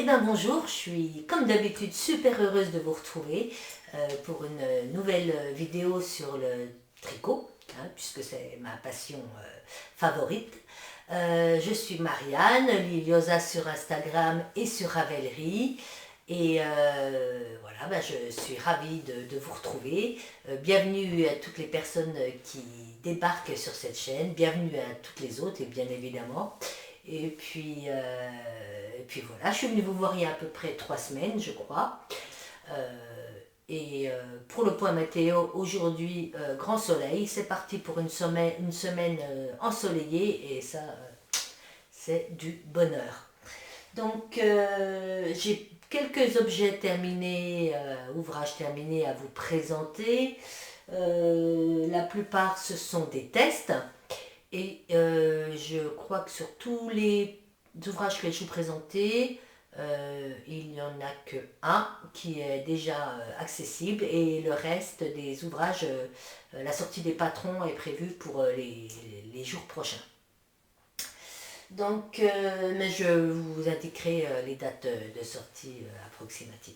Eh bien bonjour, je suis comme d'habitude super heureuse de vous retrouver pour une nouvelle vidéo sur le tricot, puisque c'est ma passion favorite. Je suis Marianne, Liliosa sur Instagram et sur Ravelry. Et voilà, je suis ravie de vous retrouver. Bienvenue à toutes les personnes qui débarquent sur cette chaîne, bienvenue à toutes les autres et bien évidemment. Et puis voilà, je suis venue vous voir il y a à peu près 3 semaines, je crois. Pour le point météo, aujourd'hui, grand soleil. C'est parti pour une semaine ensoleillée et ça, c'est du bonheur. Donc, j'ai quelques objets terminés, ouvrages terminés à vous présenter. La plupart, ce sont des tests. Et je crois que sur tous les ouvrages que je vous présentais, il n'y en a que un qui est déjà accessible et le reste des ouvrages, la sortie des patrons est prévue pour les jours prochains. Donc, mais je vous indiquerai les dates de sortie approximatives.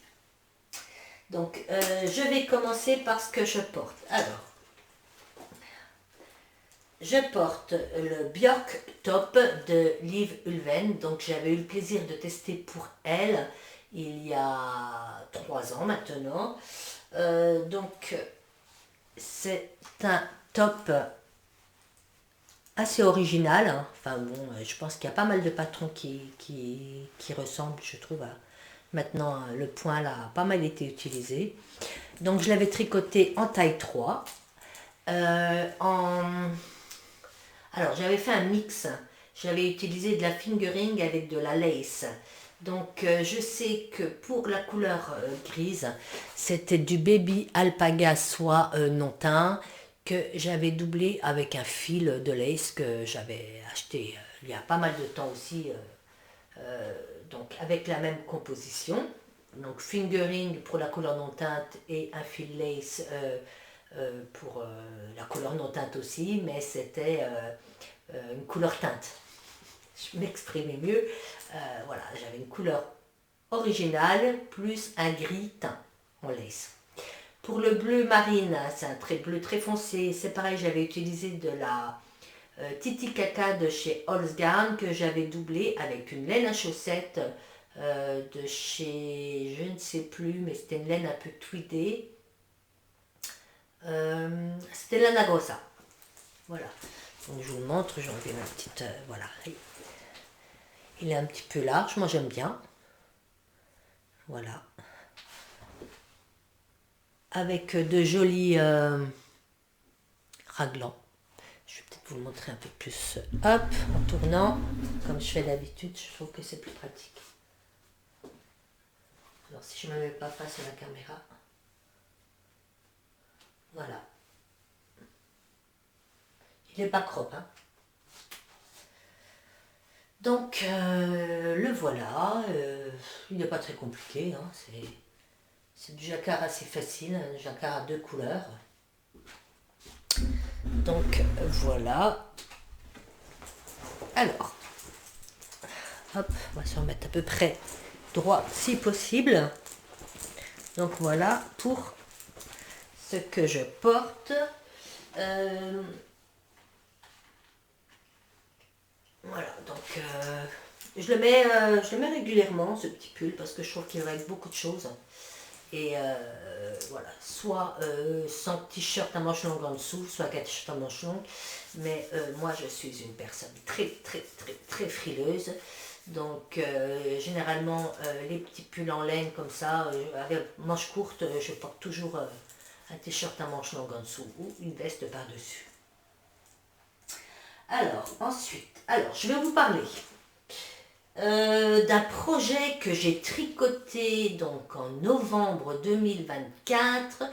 Donc, je vais commencer par ce que je porte. Alors, je porte le Björk Top de Liv Ulven, donc j'avais eu le plaisir de tester pour elle il y a 3 ans maintenant. Donc c'est un top assez original, hein. Enfin bon, je pense qu'il y a pas mal de patrons qui ressemblent, je trouve. Maintenant, le point là a pas mal été utilisé. Donc je l'avais tricoté en taille 3. Alors, j'avais fait un mix. J'avais utilisé de la fingering avec de la lace. Donc, je sais que pour la couleur grise, c'était du baby alpaga soie non teint que j'avais doublé avec un fil de lace que j'avais acheté il y a pas mal de temps aussi. Donc, avec la même composition. Donc, fingering pour la couleur non teinte et un fil lace pour la couleur non teinte aussi, mais c'était une couleur teinte. Je m'exprimais mieux. Voilà, j'avais une couleur originale plus un gris teint en lace. Pour le bleu marine, c'est un bleu très foncé. C'est pareil, j'avais utilisé de la Titicaca de chez Holzgarn que j'avais doublé avec une laine à chaussettes de chez, je ne sais plus, mais c'était une laine un peu tweedée. C'était la Nagosa. Voilà. Donc je vous le montre, j'ai enlevé ma petite... voilà. Il est un petit peu large, moi j'aime bien. Voilà. Avec de jolis raglans. Je vais peut-être vous le montrer un peu plus. Hop, en tournant, comme je fais d'habitude, je trouve que c'est plus pratique. Alors si je ne me mets pas face à la caméra. Voilà. Il n'est pas crop, hein. Donc, le voilà. Il n'est pas très compliqué, hein. C'est du jacquard assez facile, un jacquard à 2 couleurs. Donc, voilà. Alors, hop, on va se remettre à peu près droit si possible. Donc, voilà pour ce que je porte. Voilà, donc je le mets régulièrement, ce petit pull, parce que je trouve qu'il va avec beaucoup de choses. Et voilà, soit sans t-shirt à manches longues en dessous, soit avec un t-shirt à manches longues. Mais moi, je suis une personne très, très, très, très frileuse. Donc, généralement, les petits pulls en laine comme ça, avec manches courtes, je porte toujours un t-shirt à manches longues en dessous ou une veste par-dessus. Alors, ensuite, je vais vous parler d'un projet que j'ai tricoté donc en novembre 2024,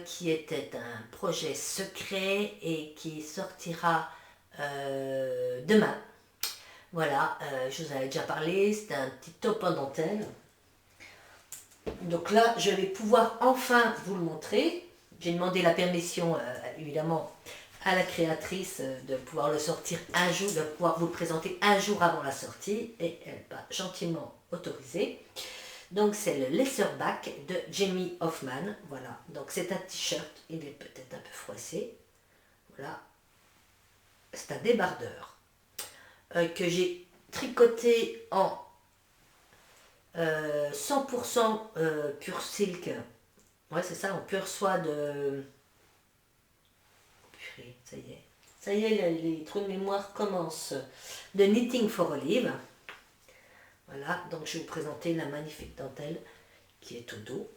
qui était un projet secret et qui sortira demain. Voilà, je vous avais déjà parlé, c'est un petit top en dentelle. Donc là, je vais pouvoir enfin vous le montrer. J'ai demandé la permission, évidemment, à la créatrice de pouvoir le sortir un jour, de pouvoir vous le présenter un jour avant la sortie, et elle m'a gentiment autorisé. Donc c'est le Leatherback de Jamie Hoffman, voilà. Donc c'est un t-shirt, il est peut-être un peu froissé, voilà. C'est un débardeur que j'ai tricoté en 100% pur silk. Ouais, c'est ça, en pur soie de... Purée, ça y est. Ça y est, les trous de mémoire commencent. De Knitting for Olive. Voilà, donc je vais vous présenter la magnifique dentelle qui est au dos.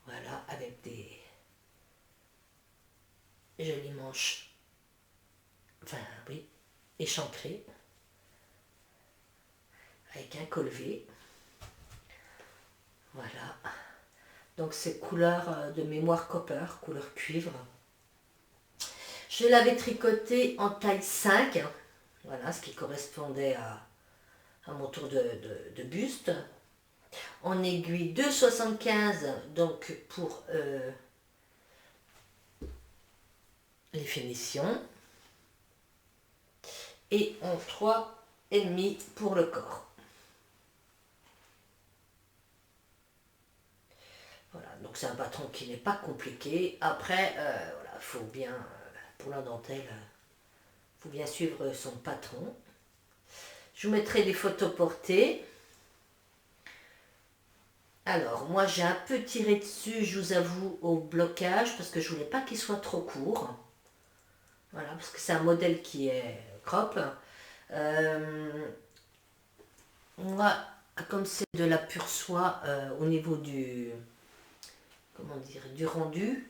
Voilà, avec des jolies manches. Enfin, oui, échancrées. Avec un col V. Voilà. Donc c'est couleur de mémoire copper, couleur cuivre. Je l'avais tricoté en taille 5, voilà, ce qui correspondait à mon tour de buste. En aiguille 2,75, donc pour les finitions. Et en 3,5 pour le corps. Voilà, donc c'est un patron qui n'est pas compliqué. Après, voilà, faut bien, pour la dentelle, faut bien suivre son patron. Je vous mettrai des photos portées. Alors, moi j'ai un peu tiré dessus, je vous avoue, au blocage, parce que je voulais pas qu'il soit trop court. Voilà, parce que c'est un modèle qui est crop. Moi, comme c'est de la pure soie au niveau du, comment dire, du rendu,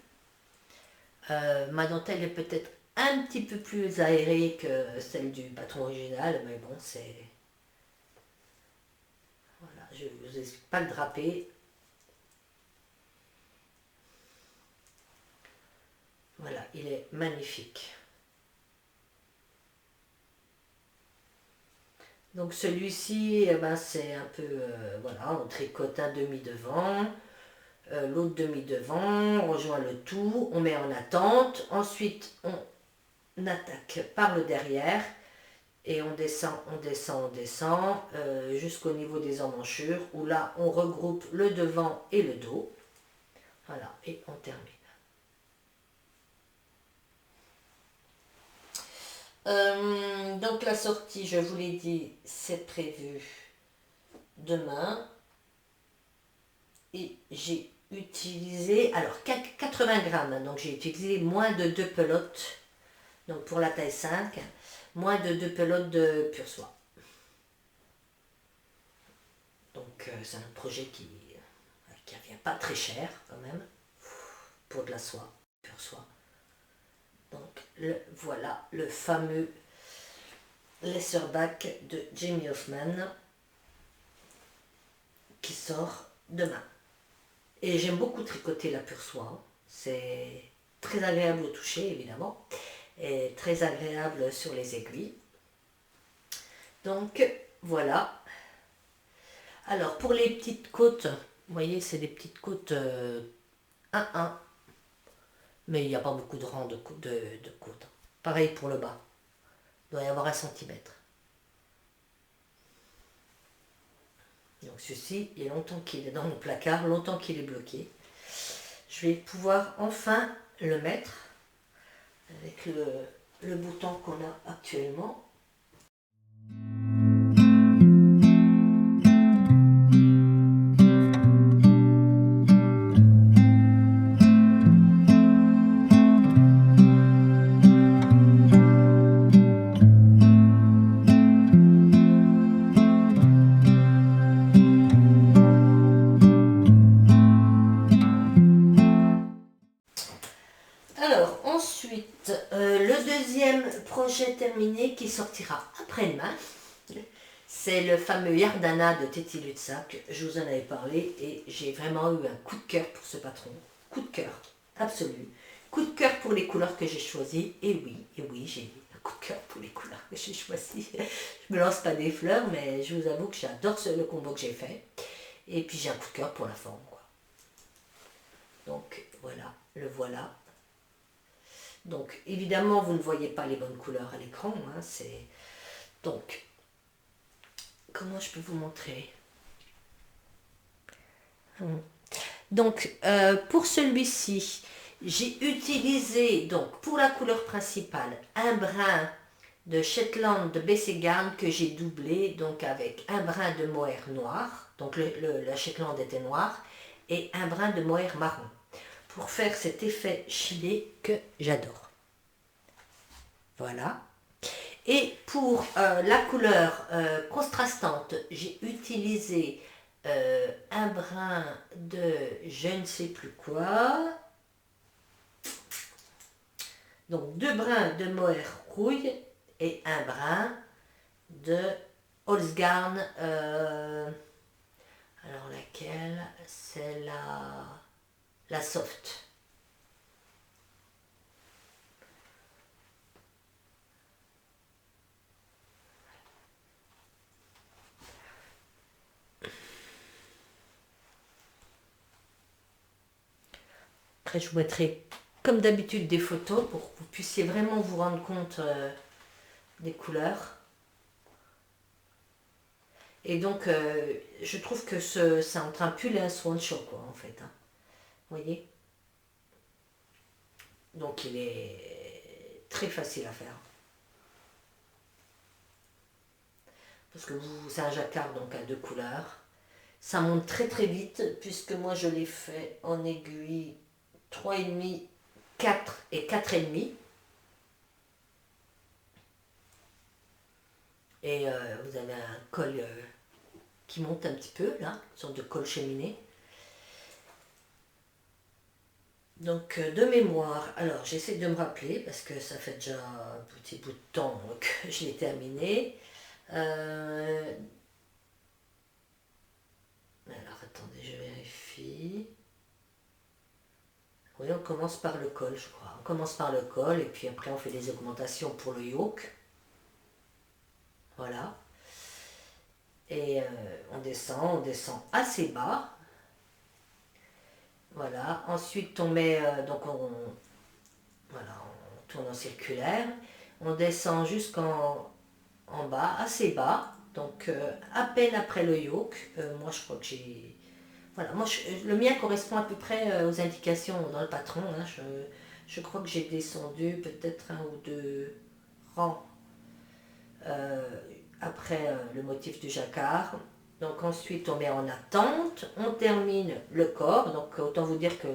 ma dentelle est peut-être un petit peu plus aérée que celle du patron original, mais bon, c'est... Voilà, je ne vous explique pas le drapé. Voilà, il est magnifique. Donc celui-ci, eh ben, c'est un peu, voilà, on tricote un demi-devant, l'autre demi-devant, on rejoint le tout, on met en attente, ensuite on attaque par le derrière, et on descend, on descend, on descend, jusqu'au niveau des emmanchures, où là on regroupe le devant et le dos, voilà, et on termine. Donc la sortie, je vous l'ai dit, c'est prévu demain. Et j'ai utilisé, alors 80 grammes, donc j'ai utilisé moins de 2 pelotes, donc pour la taille 5, moins de 2 pelotes de pure soie. Donc c'est un projet qui revient pas très cher quand même, pour de la soie, pure soie. Donc voilà le fameux Leatherback de Jamie Hoffman qui sort demain. Et j'aime beaucoup tricoter la pure soie, c'est très agréable au toucher évidemment, et très agréable sur les aiguilles. Donc voilà. Alors pour les petites côtes, vous voyez c'est des petites côtes 1-1, mais il n'y a pas beaucoup de rangs de côtes. Pareil pour le bas, il doit y avoir 1 centimètre. Donc ceci, il y a longtemps qu'il est dans mon placard, longtemps qu'il est bloqué. Je vais pouvoir enfin le mettre avec le bouton qu'on a actuellement. Alors ensuite, le deuxième projet terminé qui sortira après-demain, c'est le fameux Yardana de Teti Lutzak. Je vous en avais parlé et j'ai vraiment eu un coup de cœur pour ce patron. Coup de cœur, absolu. Coup de cœur pour les couleurs que j'ai choisies. Et oui, j'ai un coup de cœur pour les couleurs que j'ai choisies. Je me lance pas des fleurs, mais je vous avoue que j'adore le combo que j'ai fait. Et puis j'ai un coup de cœur pour la forme, quoi. Donc voilà, le voilà. Donc évidemment vous ne voyez pas les bonnes couleurs à l'écran, hein, donc comment je peux vous montrer? Donc pour celui-ci, j'ai utilisé donc pour la couleur principale un brin de Shetland de Bessegarn que j'ai doublé donc avec un brin de mohair noir, donc la Shetland était noire, et un brin de mohair marron pour faire cet effet chilé que j'adore. Voilà. Et pour la couleur contrastante, j'ai utilisé un brin de je ne sais plus quoi. Donc 2 brins de mohair rouille et un brin de Holzgarn. Alors laquelle? C'est la soft. Après, je vous mettrai, comme d'habitude, des photos pour que vous puissiez vraiment vous rendre compte des couleurs. Et donc, je trouve que c'est en train de pull et un swan show, quoi, en fait. Hein. Vous voyez? Donc, il est très facile à faire. Parce que c'est un jacquard, donc à 2 couleurs. Ça monte très très vite, puisque moi, je l'ai fait en aiguille 3,5, 4 et 4,5. Et vous avez un col qui monte un petit peu, là, une sorte de col cheminée. Donc, de mémoire, alors j'essaie de me rappeler, parce que ça fait déjà un petit bout de temps que je l'ai terminé. Alors, attendez, je vérifie. Oui, on commence par le col, je crois. On commence par le col, et puis après on fait des augmentations pour le yoke. Voilà. Et on descend assez bas. Voilà. Ensuite, on met, voilà, on tourne en circulaire. On descend jusqu'en bas, assez bas. Donc, à peine après le yoke. Moi, je crois que j'ai... Voilà, moi, le mien correspond à peu près aux indications dans le patron. Hein. Je crois que j'ai descendu peut-être 1 ou 2 rangs après le motif du jacquard. Donc ensuite on met en attente, on termine le corps, donc autant vous dire que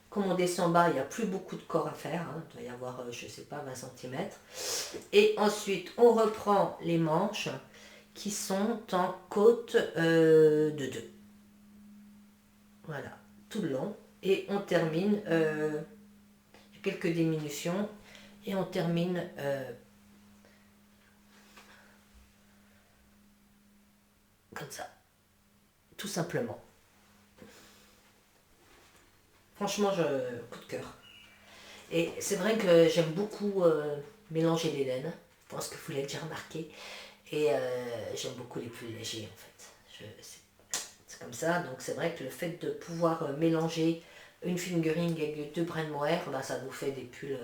comme on descend bas, il n'y a plus beaucoup de corps à faire, hein. Il doit y avoir, je ne sais pas, 20 cm. Et ensuite on reprend les manches qui sont en côte de 2. Voilà, tout le long. Et on termine, quelques diminutions, et on termine comme ça, tout simplement. Franchement, coup de cœur. Et c'est vrai que j'aime beaucoup mélanger les laines. Je pense que vous l'avez déjà remarqué. Et j'aime beaucoup les pulls légers en fait. C'est comme ça. Donc c'est vrai que le fait de pouvoir mélanger une fingering avec 2 brins de mohair, ben, ça vous fait des pulls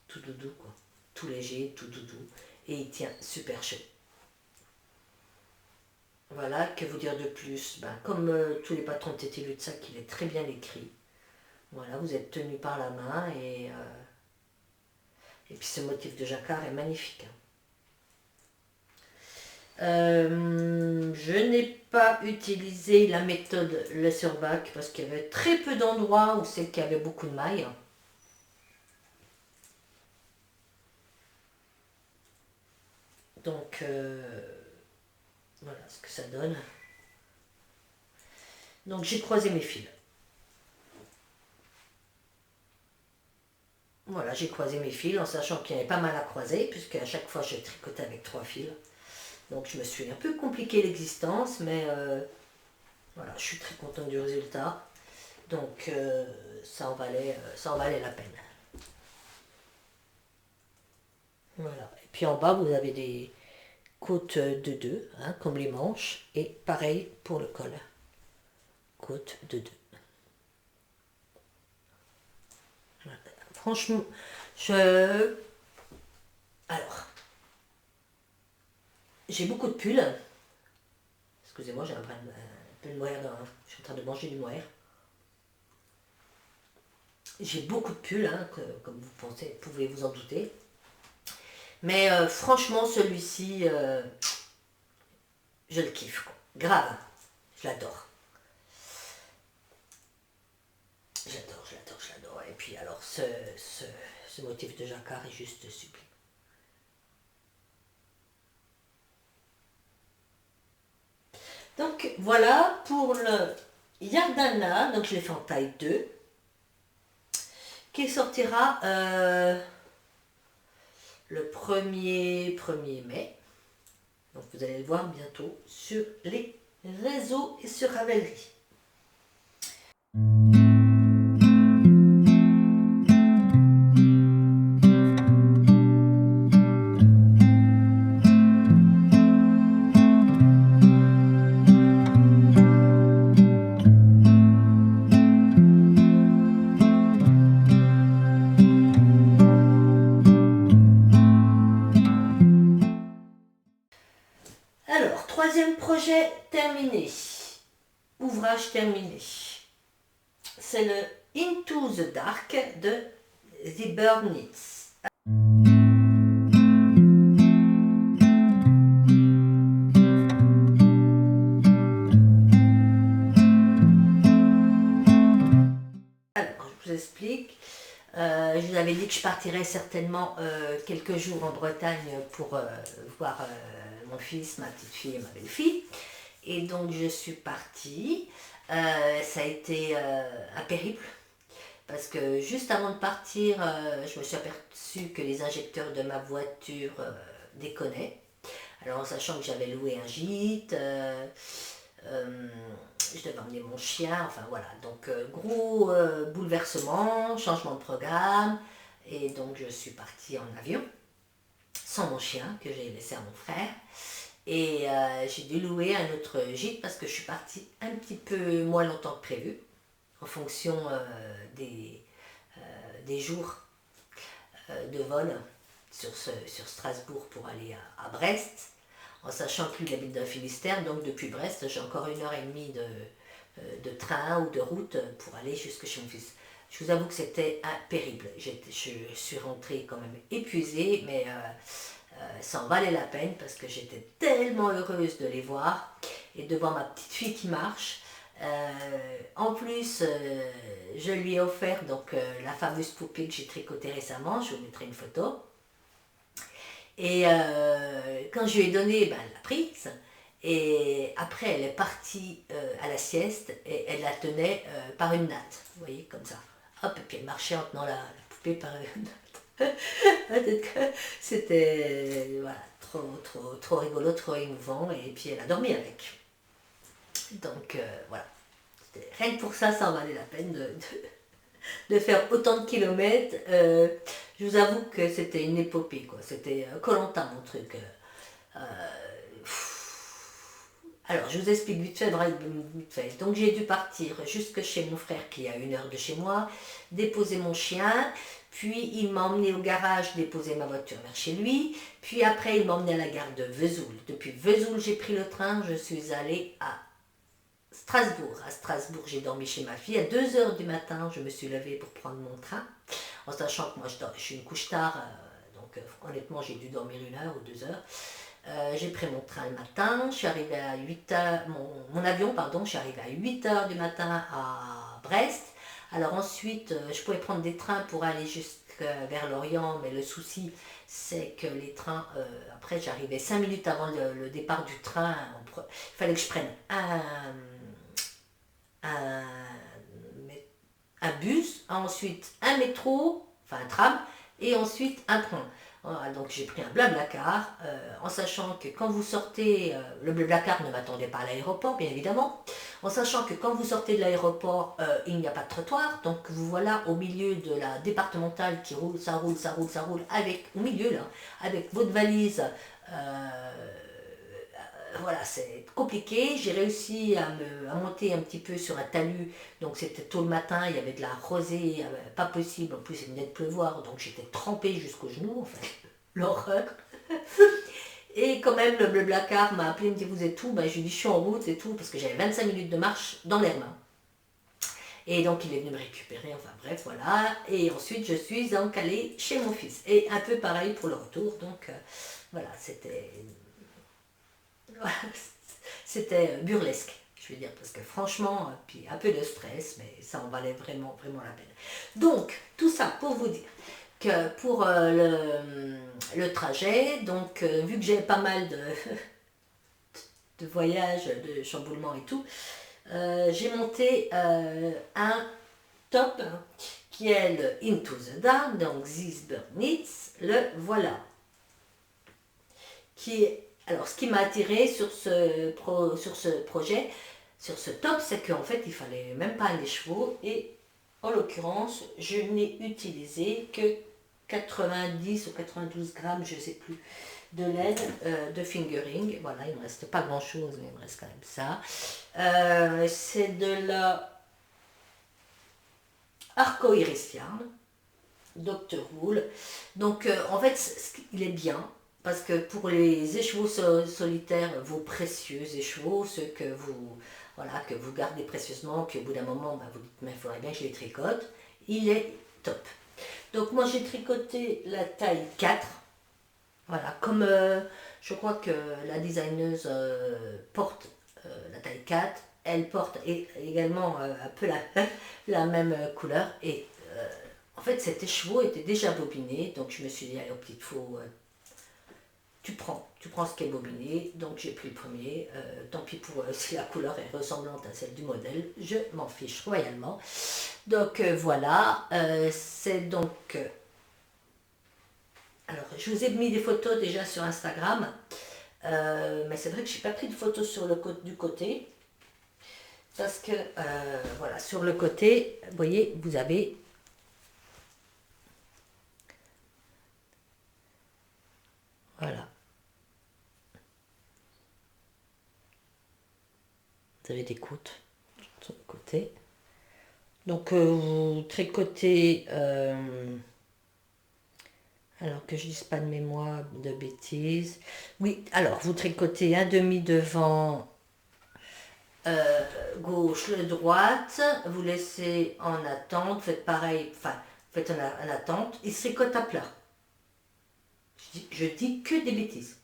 tout doudou, quoi. Tout léger, tout doudou. Et il tient super chaud. Voilà, que vous dire de plus? Ben, comme tous les patrons de Tété Lutsac, il est très bien écrit. Voilà, vous êtes tenu par la main et puis ce motif de jacquard est magnifique. Je n'ai pas utilisé la méthode laserback parce qu'il y avait très peu d'endroits où c'est qu'il y avait beaucoup de mailles. Donc voilà ce que ça donne. Donc j'ai croisé mes fils. Voilà, j'ai croisé mes fils en sachant qu'il y avait pas mal à croiser puisque à chaque fois je tricotais avec 3 fils. Donc je me suis un peu compliqué l'existence, mais voilà, je suis très contente du résultat. Donc ça en valait la peine. Voilà. Et puis en bas, vous avez des côtes de 2, hein, comme les manches. Et pareil pour le col. Côte de 2. Voilà. Franchement, Alors, j'ai beaucoup de pulls. Excusez-moi, j'ai un peu de moire je suis en train de manger du moire. J'ai beaucoup de pulls, hein, comme vous pouvez vous en douter. Mais franchement, celui-ci, je le kiffe, quoi. Grave, je l'adore. J'adore. Et puis alors, ce motif de jacquard est juste sublime. Donc voilà pour le Yardana, donc je l'ai fait en taille 2, qui sortira le 1er mai. Donc vous allez le voir bientôt sur les réseaux et sur Ravelry. Alors, troisième projet terminé. Ouvrage terminé. C'est le Into the Dark de The Bird Knits. Alors, je vous explique. Je vous avais dit que je partirais certainement quelques jours en Bretagne pour voir mon fils, ma petite fille et ma belle-fille. Et donc je suis partie. Ça a été un périple. Parce que juste avant de partir, je me suis aperçue que les injecteurs de ma voiture déconnaient. Alors en sachant que j'avais loué un gîte, je devais emmener mon chien, enfin voilà. Donc gros bouleversement, changement de programme. Et donc je suis partie en avion, sans mon chien, que j'ai laissé à mon frère. Et j'ai dû louer un autre gîte parce que je suis partie un petit peu moins longtemps que prévu, en fonction des jours de vol sur Strasbourg pour aller à Brest, en sachant que lui il habite dans le Finistère, donc depuis Brest j'ai encore 1h30 de train ou de route pour aller jusque chez mon fils. Je vous avoue que c'était un périple. Je suis rentrée quand même épuisée, mais ça en valait la peine parce que j'étais tellement heureuse de les voir et de voir ma petite fille qui marche. En plus, je lui ai offert donc la fameuse poupée que j'ai tricotée récemment, je vous mettrai une photo. Et quand je lui ai donné, ben, elle l'a prise. Et après, elle est partie à la sieste et elle la tenait par une natte, vous voyez, comme ça. Hop, et puis elle marchait en tenant la poupée par une natte. C'était voilà, trop rigolo, trop émouvant. Et puis elle a dormi avec. Donc voilà. Rien que pour ça, ça en valait la peine de faire autant de kilomètres. Je vous avoue que c'était une épopée, quoi. C'était Koh-Lanta mon truc. Alors, je vous explique vite fait. Donc, j'ai dû partir jusque chez mon frère qui est à 1 heure de chez moi, déposer mon chien, puis il m'a emmené au garage déposer ma voiture vers chez lui, puis après il m'a emmené à la gare de Vesoul. Depuis Vesoul, j'ai pris le train, je suis allée à Strasbourg. À Strasbourg, j'ai dormi chez ma fille. À 2 heures du matin, je me suis levée pour prendre mon train, en sachant que moi je suis une couche tard, donc honnêtement j'ai dû dormir 1 heure ou 2 heures. J'ai pris mon train le matin, je suis arrivée à 8 heures, mon avion, pardon, je suis arrivée à 8 heures du matin à Brest. Alors ensuite, je pouvais prendre des trains pour aller vers l'Orient, mais le souci, c'est que les trains, après j'arrivais 5 minutes avant le départ du train, il fallait que je prenne un bus, ensuite un métro, enfin un tram, et ensuite un train. Voilà, donc j'ai pris un Blablacar, en sachant que quand vous sortez, le Blablacar ne m'attendait pas à l'aéroport, bien évidemment, en sachant que quand vous sortez de l'aéroport, il n'y a pas de trottoir, donc vous voilà au milieu de la départementale qui roule, au milieu là, avec votre valise voilà, c'est compliqué. J'ai réussi à monter un petit peu sur un talus. Donc c'était tôt le matin, il y avait de la rosée, pas possible. En plus, il venait de pleuvoir, donc j'étais trempée jusqu'aux genoux, en fait. L'horreur. Et quand même, le blacard m'a appelé, il me dit, vous êtes où? Ben, je lui ai dit, je suis en route et tout, parce que j'avais 25 minutes de marche dans l'air main. Et donc, il est venu me récupérer, enfin bref, voilà. Et ensuite, je suis donc allée chez mon fils. Et un peu pareil pour le retour, donc voilà, c'était burlesque, je veux dire, parce que franchement, puis un peu de stress, mais ça en valait vraiment, vraiment la peine. Donc, tout ça pour vous dire que pour le trajet, donc vu que j'ai pas mal de voyages, de chamboulements et tout, j'ai monté un top qui est le Into the Dark, donc This Bird Needs, le voilà. Alors, ce qui m'a attiré sur ce projet, sur ce top, c'est qu'en fait, il fallait même pas les chevaux et en l'occurrence, je n'ai utilisé que 90 ou 92 grammes, je ne sais plus, de laine de fingering. Voilà, il ne me reste pas grand chose, mais il me reste quand même ça. C'est de la Arcoiris Yarn, Dr. Wool. Donc, en fait, il est bien. Parce que pour les écheveaux solitaires, vos précieux écheveaux, ceux que que vous gardez précieusement, puis au bout d'un moment, vous dites, mais il faudrait bien que je les tricote, il est top. Donc moi j'ai tricoté la taille 4. Voilà, comme je crois que la designeuse porte la taille 4, elle porte également un peu la même couleur. Et en fait cet écheveau était déjà bobiné, donc je me suis dit, allez, au petit faux, tu prends ce qui est bobiné, donc j'ai pris le premier, tant pis pour si la couleur est ressemblante à celle du modèle, je m'en fiche royalement. Donc voilà, c'est donc... alors je vous ai mis des photos déjà sur Instagram, mais c'est vrai que je n'ai pas pris de photos sur du côté, parce que voilà, sur le côté, vous voyez, vous avez... Voilà. Vous avez des côtes sur le côté. Donc vous tricotez, alors que je ne dise pas de mémoire, de bêtises. Oui, alors vous tricotez un demi devant gauche, le droite, vous laissez en attente, faites pareil, enfin faites en attente, il se tricote à plat. Je dis que des bêtises.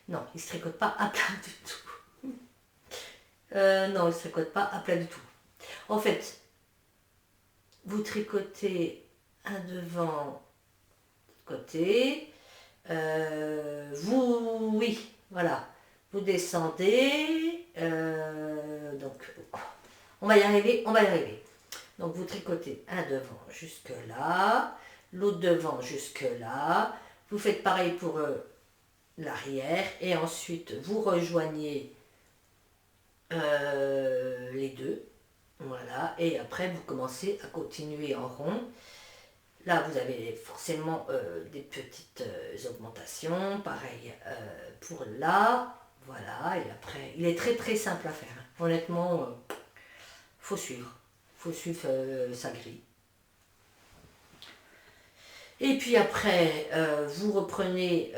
Non, il ne se tricote pas à plat du tout. Non, il ne se tricote pas à plat du tout. En fait, vous tricotez un devant côté, oui, voilà, vous descendez, donc on va y arriver, on va y arriver. Donc vous tricotez un devant jusque là, l'autre devant jusque là, vous faites pareil pour l'arrière et ensuite vous rejoignez les deux, voilà, et après vous commencez à continuer en rond. Là, vous avez forcément des petites augmentations, pareil pour là, voilà, et après, il est très très simple à faire. Hein. Honnêtement, faut suivre sa grille. Et puis après, vous reprenez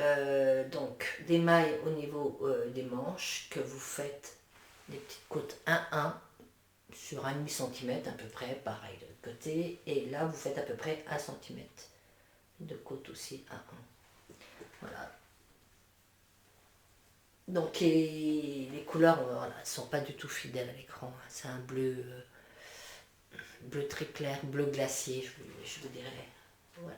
donc des mailles au niveau des manches que vous faites des petites côtes 1-1 sur 1,5 cm à peu près, pareil de l'autre côté, et là vous faites à peu près 1 cm de côte aussi à 1. Voilà. Donc les couleurs voilà, ne sont pas du tout fidèles à l'écran. Hein. C'est un bleu, bleu très clair, bleu glacier, je vous dirais. Voilà.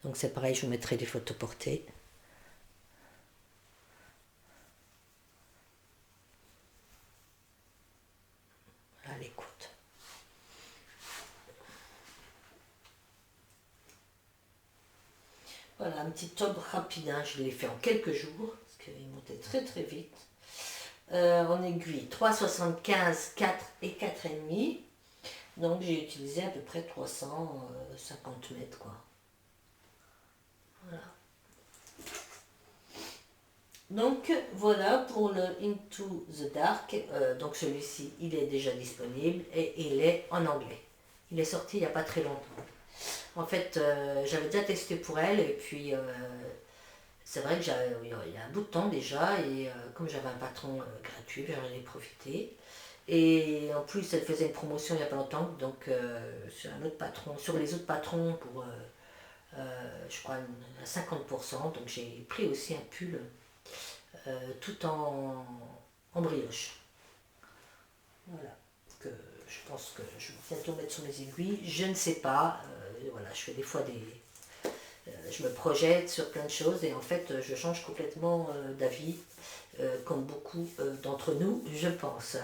Donc c'est pareil, je vous mettrai des photos portées. Voilà les côtes. Voilà, un petit top rapide, hein. Je l'ai fait en quelques jours, parce qu'il montait très très vite. En aiguille, 3,75, 4 et 4,5. Donc j'ai utilisé à peu près 350 mètres, quoi. Voilà. Donc voilà pour le Into the Dark. Donc celui-ci, il est déjà disponible et il est en anglais. Il est sorti il n'y a pas très longtemps. En fait, j'avais déjà testé pour elle et puis c'est vrai que il y a un bout de temps déjà et comme j'avais un patron gratuit, j'en ai profité. Et en plus, elle faisait une promotion il n'y a pas longtemps, donc sur un autre patron, sur les autres patrons pour, je crois, à 50%. Donc j'ai pris aussi un pull tout en brioche. Voilà. Que je pense que je vais bientôt mettre sur mes aiguilles. Je ne sais pas. Voilà, je fais des fois des. Je me projette sur plein de choses et en fait, je change complètement d'avis, comme beaucoup d'entre nous, je pense.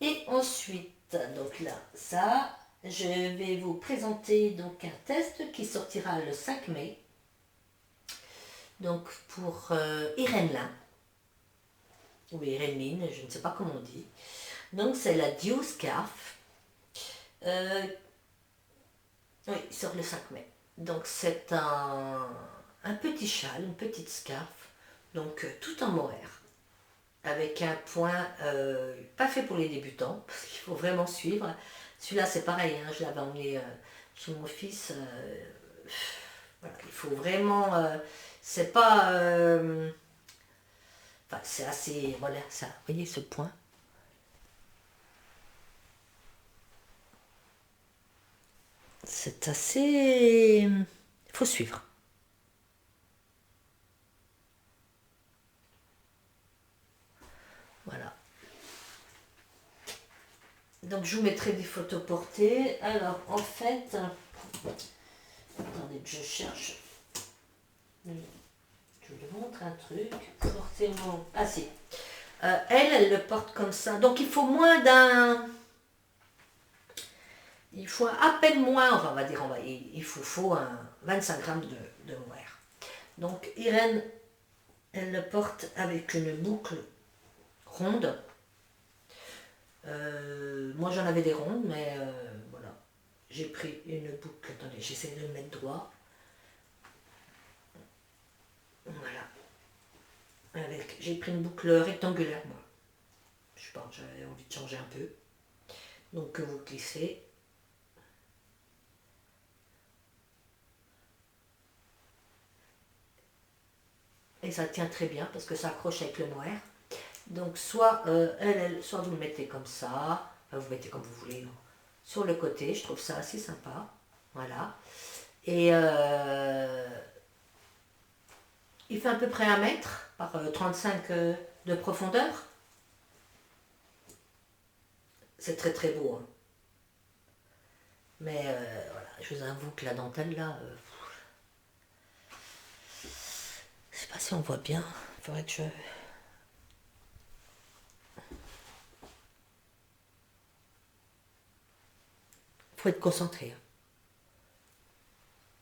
Et ensuite, donc là, ça, je vais vous présenter donc un test qui sortira le 5 mai. Donc pour Irène Lin, ou Irène Lin, je ne sais pas comment on dit. Donc c'est la Dew Scarf. Euh, oui, il sort le 5 mai. Donc c'est un petit châle, une petite scarf, donc tout en mohair, avec un point pas fait pour les débutants, parce qu'il faut vraiment suivre. Celui-là c'est pareil, hein, je l'avais emmené chez mon fils. Voilà, il faut vraiment. C'est pas. Enfin, c'est assez. Voilà, ça. Vous voyez ce point? C'est assez. Il faut suivre. Voilà. Donc je vous mettrai des photos portées. Alors en fait, attendez que je cherche. Je vous montre un truc. Forcément. Ah si. Elle le porte comme ça. Donc il faut moins d'un. Il faut à peine moins, enfin on va dire, il faut 25 grammes de mohair. Donc Irène, elle le porte avec une boucle ronde. Moi j'en avais des rondes, mais voilà. J'ai pris une boucle, attendez, j'essaie de le mettre droit. Voilà. J'ai pris une boucle rectangulaire, moi. Je sais pas, j'avais envie de changer un peu. Donc vous glissez. Et ça tient très bien parce que ça accroche avec le mohair. Donc soit soit vous le mettez comme ça, enfin, vous mettez comme vous voulez, non, sur le côté, je trouve ça assez sympa. Voilà. Et il fait à peu près 1 mètre par 35 de profondeur. C'est très très beau. Hein. Mais voilà, je vous avoue que la dentelle là, je sais pas si on voit bien. Il faudrait que je. Faut être concentré. Hein.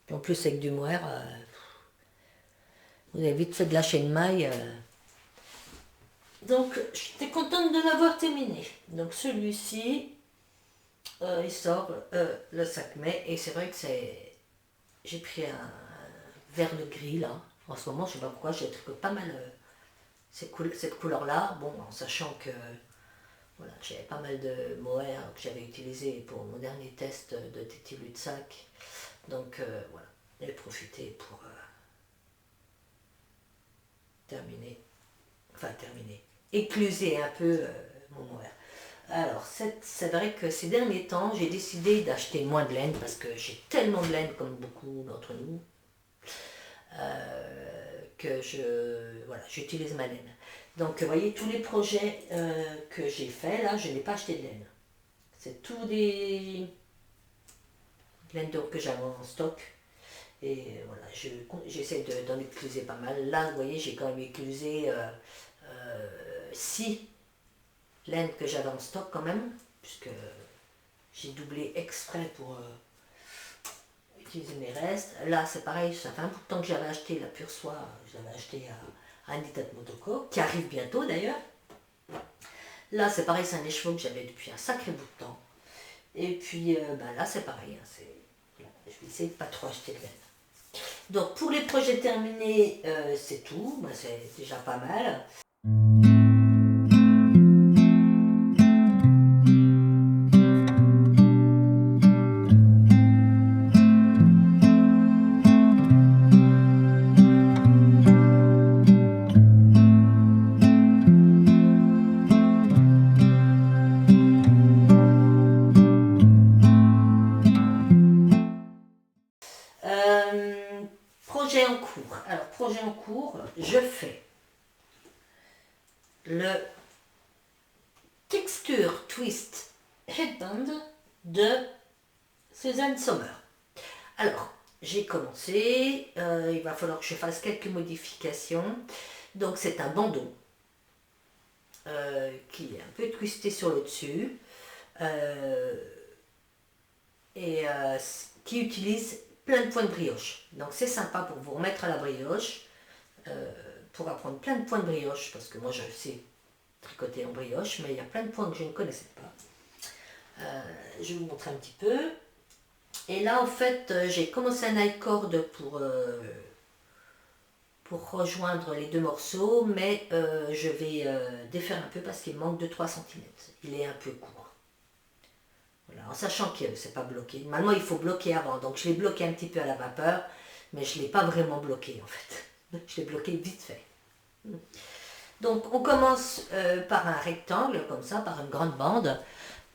Puis en plus avec du mohair, vous avez vite fait de lâcher une maille. Donc j'étais contente de l'avoir terminé. Donc celui-ci, il sort le 5 mai et c'est vrai que j'ai pris un vert de gris là. En ce moment, je sais pas pourquoi, j'ai tricoté pas mal cette couleur-là. Bon, en sachant que voilà, j'avais pas mal de mohair que j'avais utilisé pour mon dernier test de Téti Lutsac. Donc voilà, j'ai profité pour terminer, écluser un peu mon mohair. Alors, c'est vrai que ces derniers temps, j'ai décidé d'acheter moins de laine parce que j'ai tellement de laine, comme beaucoup d'entre nous, que voilà, j'utilise ma laine. Donc, vous voyez, tous les projets que j'ai faits, là, je n'ai pas acheté de laine. C'est tout des laines que j'avais en stock. Et voilà, j'essaie d'en utiliser pas mal. Là, vous voyez, j'ai quand même utilisé 6 laines que j'avais en stock quand même, puisque j'ai doublé exprès pour utiliser mes restes. Là, c'est pareil, ça fait un bout de temps que j'avais acheté la pure soie, je l'avais acheté à Anita Motoko, qui arrive bientôt d'ailleurs. Là, c'est pareil, c'est un écheveau que j'avais depuis un sacré bout de temps. Et puis là, c'est pareil, hein, je vais essayer de ne pas trop acheter de laine. Donc, pour les projets terminés, c'est tout, c'est déjà pas mal. Projet en cours. Alors, projet en cours, je fais le Texture Twist Headband de Suzanne Sommer. Alors, j'ai commencé, il va falloir que je fasse quelques modifications. Donc, c'est un bandeau qui est un peu twisté sur le dessus et qui utilise plein de points de brioche. Donc, c'est sympa pour vous remettre à la brioche, pour apprendre plein de points de brioche, parce que moi, je sais tricoter en brioche, mais il y a plein de points que je ne connaissais pas. Je vais vous montrer un petit peu. Et là, en fait, j'ai commencé un I-cord pour rejoindre les deux morceaux, mais je vais défaire un peu parce qu'il manque de 3 cm. Il est un peu court. Voilà, en sachant que c'est pas bloqué. Normalement, il faut bloquer avant. Donc, je l'ai bloqué un petit peu à la vapeur, mais je ne l'ai pas vraiment bloqué, en fait. Je l'ai bloqué vite fait. Donc, on commence par un rectangle, comme ça, par une grande bande.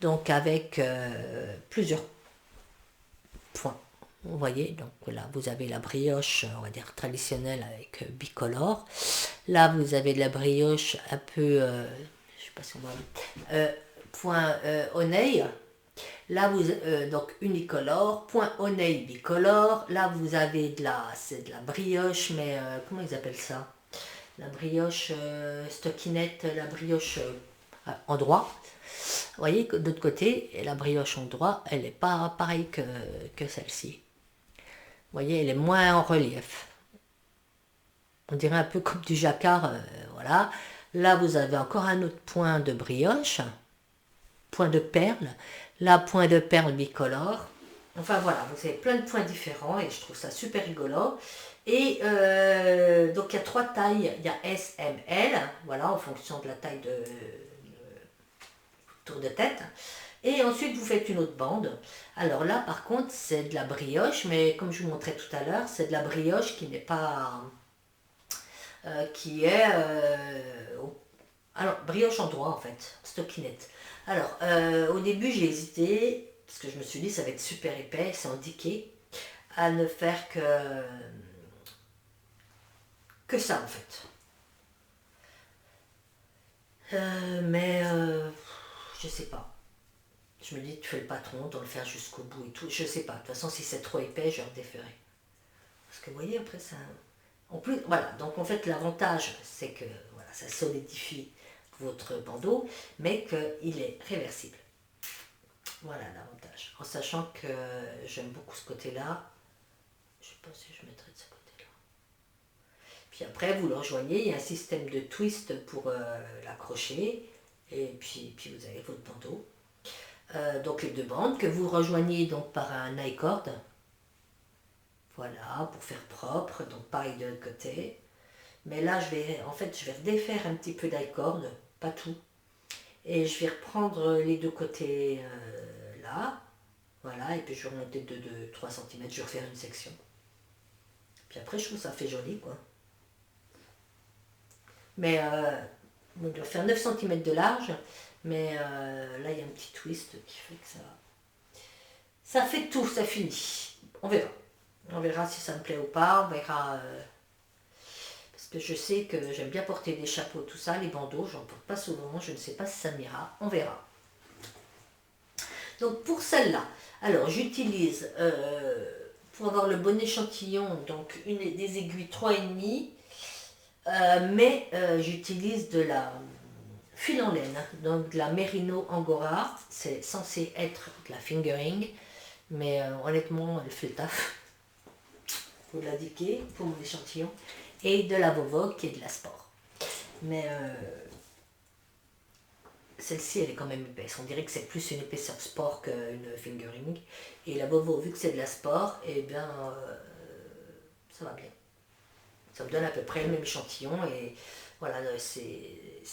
Donc, avec plusieurs points. Vous voyez, donc là, vous avez la brioche, on va dire, traditionnelle avec bicolore. Là, vous avez de la brioche un peu, je ne sais pas si on va... point oneil. Là, donc unicolore, point oneil bicolore. Là, vous avez c'est de la brioche, mais comment ils appellent ça? La brioche stockinette, la brioche en droit. Vous voyez que de l'autre côté, la brioche en droit, elle n'est pas pareille que celle-ci. Vous voyez, elle est moins en relief. On dirait un peu comme du jacquard, voilà. Là, vous avez encore un autre point de brioche, point de perle. Là, point de perle bicolore. Enfin voilà, vous avez plein de points différents et je trouve ça super rigolo. Et donc il y a 3 tailles, il y a S, M, L, voilà, en fonction de la taille de tour de tête. Et ensuite vous faites une autre bande. Alors là par contre c'est de la brioche, mais comme je vous montrais tout à l'heure, c'est de la brioche qui n'est pas... qui est... alors brioche en droit en fait, stockinette. Alors au début j'ai hésité, parce que je me suis dit ça va être super épais, c'est indiqué, à ne faire que ça en fait. Mais je sais pas. Je me dis, tu fais le patron, dois le faire jusqu'au bout et tout. Je sais pas. De toute façon, si c'est trop épais, je redéferai. Parce que vous voyez, après, ça. En plus, voilà. Donc, en fait, l'avantage, c'est que voilà, ça solidifie votre bandeau, mais qu'il est réversible. Voilà l'avantage. En sachant que j'aime beaucoup ce côté-là. Je sais pas si je mettrai de ce côté-là. Puis après, vous le rejoignez. Il y a un système de twist pour l'accrocher. Et puis vous avez votre bandeau. Donc les deux bandes que vous rejoignez donc par un I-cord, voilà, pour faire propre, donc pareil de l'autre côté. Mais là je vais redéfaire un petit peu d'i-cord, pas tout, et je vais reprendre les deux côtés là, voilà, et puis je vais remonter de 3 cm, je vais refaire une section. Puis après je trouve que ça fait joli quoi. Mais on doit faire 9 cm de large. Mais là, il y a un petit twist qui fait que ça fait tout, ça finit. On verra. On verra si ça me plaît ou pas. On verra. Parce que je sais que j'aime bien porter des chapeaux, tout ça. Les bandeaux, j'en porte pas souvent. Je ne sais pas si ça m'ira. On verra. Donc pour celle-là, alors j'utilise pour avoir le bon échantillon, donc des aiguilles 3,5, mais j'utilise de la fil en laine, donc de la Merino Angora. C'est censé être de la fingering, mais honnêtement, elle fait le taf, pour l'indiquer, pour mon échantillon, et de la Vovoc qui est de la Sport. Mais celle-ci, elle est quand même épaisse. On dirait que c'est plus une épaisseur sport qu'une fingering. Et la Vovo, vu que c'est de la Sport, eh bien, ça va bien. Ça me donne à peu près le même échantillon. Et voilà, je suis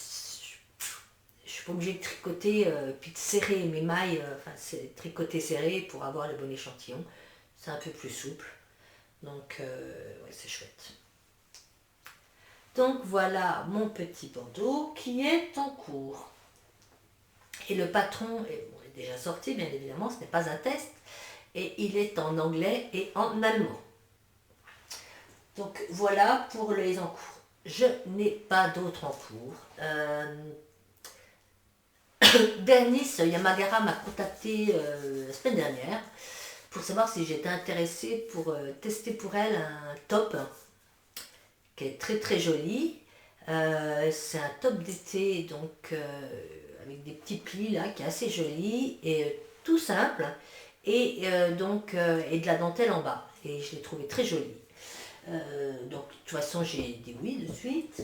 pas obligée de tricoter, puis de serrer mes mailles. Enfin, c'est tricoter serré pour avoir le bon échantillon. C'est un peu plus souple. Donc, ouais, c'est chouette. Donc, voilà mon petit bandeau qui est en cours. Et le patron est déjà sorti, bien évidemment, ce n'est pas un test. Et il est en anglais et en allemand. Donc voilà pour les en cours. Je n'ai pas d'autres en cours. Bernice Yamagara m'a contacté la semaine dernière pour savoir si j'étais intéressée pour tester pour elle un top qui est très très joli. C'est un top d'été, donc avec des petits plis là, qui est assez joli et tout simple, et et de la dentelle en bas. Et je l'ai trouvé très joli. Donc de toute façon j'ai dit oui de suite.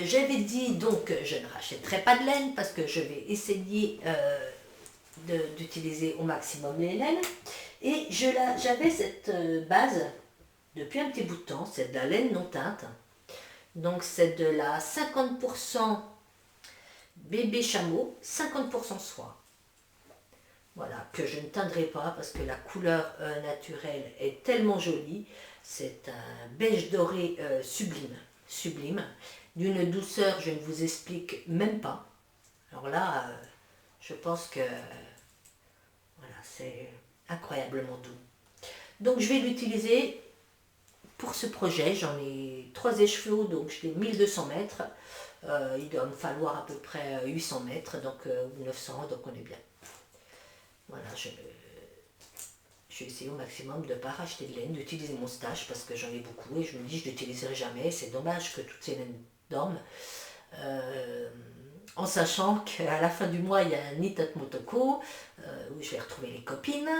J'avais dit donc que je ne rachèterai pas de laine parce que je vais essayer d'utiliser au maximum les laines. Et j'avais cette base depuis un petit bout de temps, c'est de la laine non teinte. Donc c'est de la 50% bébé chameau, 50% soie. Voilà, que je ne teindrai pas parce que la couleur naturelle est tellement jolie. C'est un beige doré sublime, sublime, d'une douceur, je ne vous explique même pas. Alors là, je pense que voilà, c'est incroyablement doux. Donc je vais l'utiliser pour ce projet. J'en ai 3 écheveaux, donc je l'ai 1200 mètres. Il doit me falloir à peu près 800 mètres, donc, ou 900, donc on est bien. Voilà, je vais essayer au maximum de ne pas racheter de laine, d'utiliser mon stash parce que j'en ai beaucoup et je me dis je ne l'utiliserai jamais. C'est dommage que toutes ces laines dorment. En sachant qu'à la fin du mois, il y a un Nitat Motoko où je vais retrouver les copines.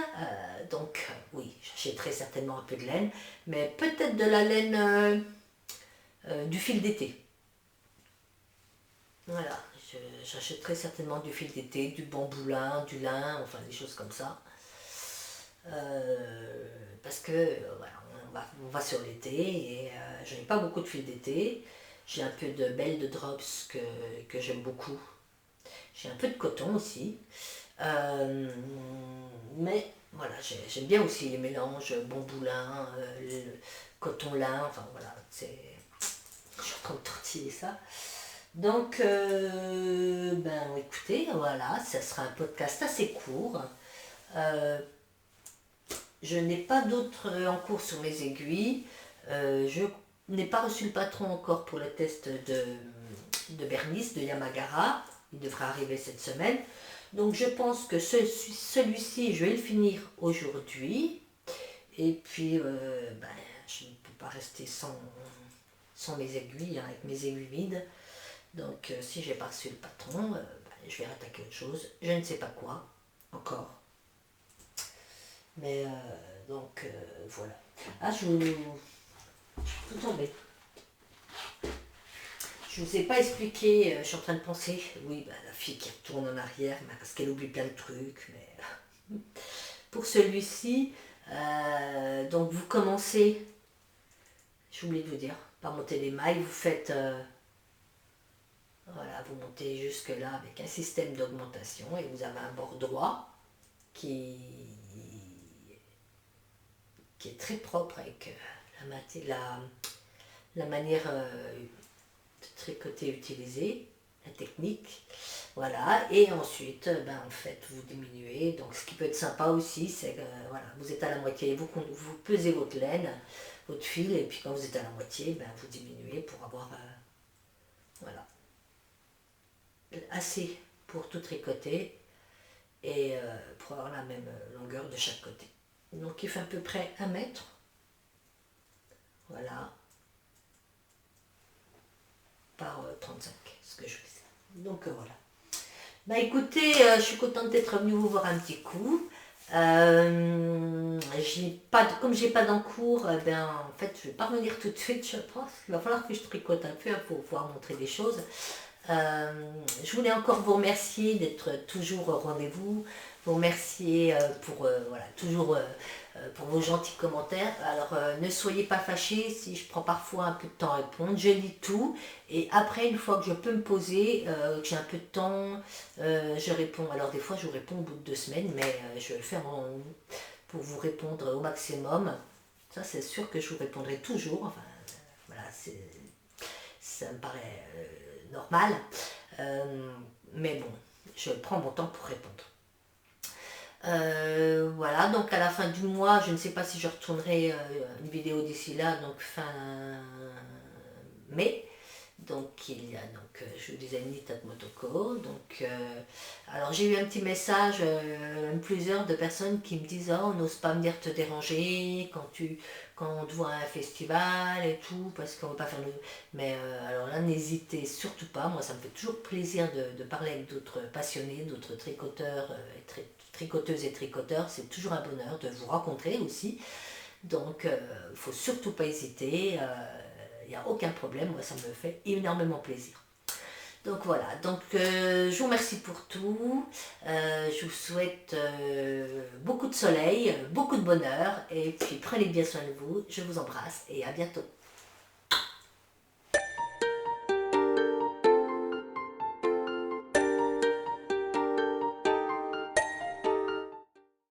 Donc oui, j'achèterai certainement un peu de laine, mais peut-être de la laine du fil d'été. Voilà, j'achèterai certainement du fil d'été, du bambou lin, du lin, enfin des choses comme ça. Parce que voilà, on va sur l'été et je n'ai pas beaucoup de fil d'été. J'ai un peu de belle de drops que j'aime beaucoup. J'ai un peu de coton aussi. Mais voilà, j'aime bien aussi les mélanges bambou lin, coton lin, enfin voilà, je suis en train de tortiller ça. Donc, ben écoutez, voilà, ça sera un podcast assez court. Je n'ai pas d'autres en cours sur mes aiguilles. Je n'ai pas reçu le patron encore pour le test de Bernice, de Yamagara. Il devrait arriver cette semaine. Donc je pense que celui-ci, je vais le finir aujourd'hui. Et puis, ben, je ne peux pas rester sans mes aiguilles, hein, avec mes aiguilles vides. Donc si j'ai pas reçu le patron, ben, je vais attaquer autre chose. Je ne sais pas quoi, encore. Mais donc voilà. Ah, je suis tout tombée. Je ne vous ai pas expliqué, je suis en train de penser, oui, bah, la fille qui retourne en arrière, bah, parce qu'elle oublie plein de trucs, mais pour celui-ci, donc vous commencez, j'ai oublié de vous dire, par monter les mailles, vous faites, voilà, vous montez jusque là avec un système d'augmentation et vous avez un bord droit qui est très propre avec la manière de tricoter utilisée, la technique. Voilà, et ensuite, ben, en fait, vous diminuez. Donc, ce qui peut être sympa aussi, c'est que voilà, vous êtes à la moitié, vous pesez votre laine, votre fil, et puis quand vous êtes à la moitié, ben, vous diminuez pour avoir voilà, assez pour tout tricoter et pour avoir la même longueur de chaque côté. Donc il fait à peu près 1 mètre. Voilà. Par 35, ce que je fais. Donc voilà. Bah écoutez, je suis contente d'être venue vous voir un petit coup. Comme j'ai pas d'encours, ben, en fait je vais pas revenir tout de suite, je pense. Il va falloir que je tricote un peu pour pouvoir montrer des choses. Je voulais encore vous remercier d'être toujours au rendez-vous, vous remercier voilà, toujours pour vos gentils commentaires. Alors ne soyez pas fâchés si je prends parfois un peu de temps à répondre, je lis tout et après une fois que je peux me poser, que j'ai un peu de temps, je réponds. Alors des fois je vous réponds au bout de 2 semaines, mais je vais le faire pour vous répondre au maximum. Ça c'est sûr que je vous répondrai toujours, enfin voilà, ça me paraît normal. Mais bon, je prends mon temps pour répondre. Voilà, donc à la fin du mois, je ne sais pas si je retournerai une vidéo d'ici là, donc fin mai. Donc il y a je vous disais Nita de Motoko. Donc alors j'ai eu un petit message, même plusieurs de personnes qui me disent oh, on n'ose pas venir te déranger quand on te voit à un festival et tout, parce qu'on ne veut pas faire le. Mais alors là, n'hésitez surtout pas. Moi, ça me fait toujours plaisir de parler avec d'autres passionnés, d'autres tricoteurs tricoteuses et tricoteurs. C'est toujours un bonheur de vous rencontrer aussi. Donc, il ne faut surtout pas hésiter. Il n'y a aucun problème. Moi, ça me fait énormément plaisir. Donc voilà, donc je vous remercie pour tout, je vous souhaite beaucoup de soleil, beaucoup de bonheur et puis prenez bien soin de vous, je vous embrasse et à bientôt.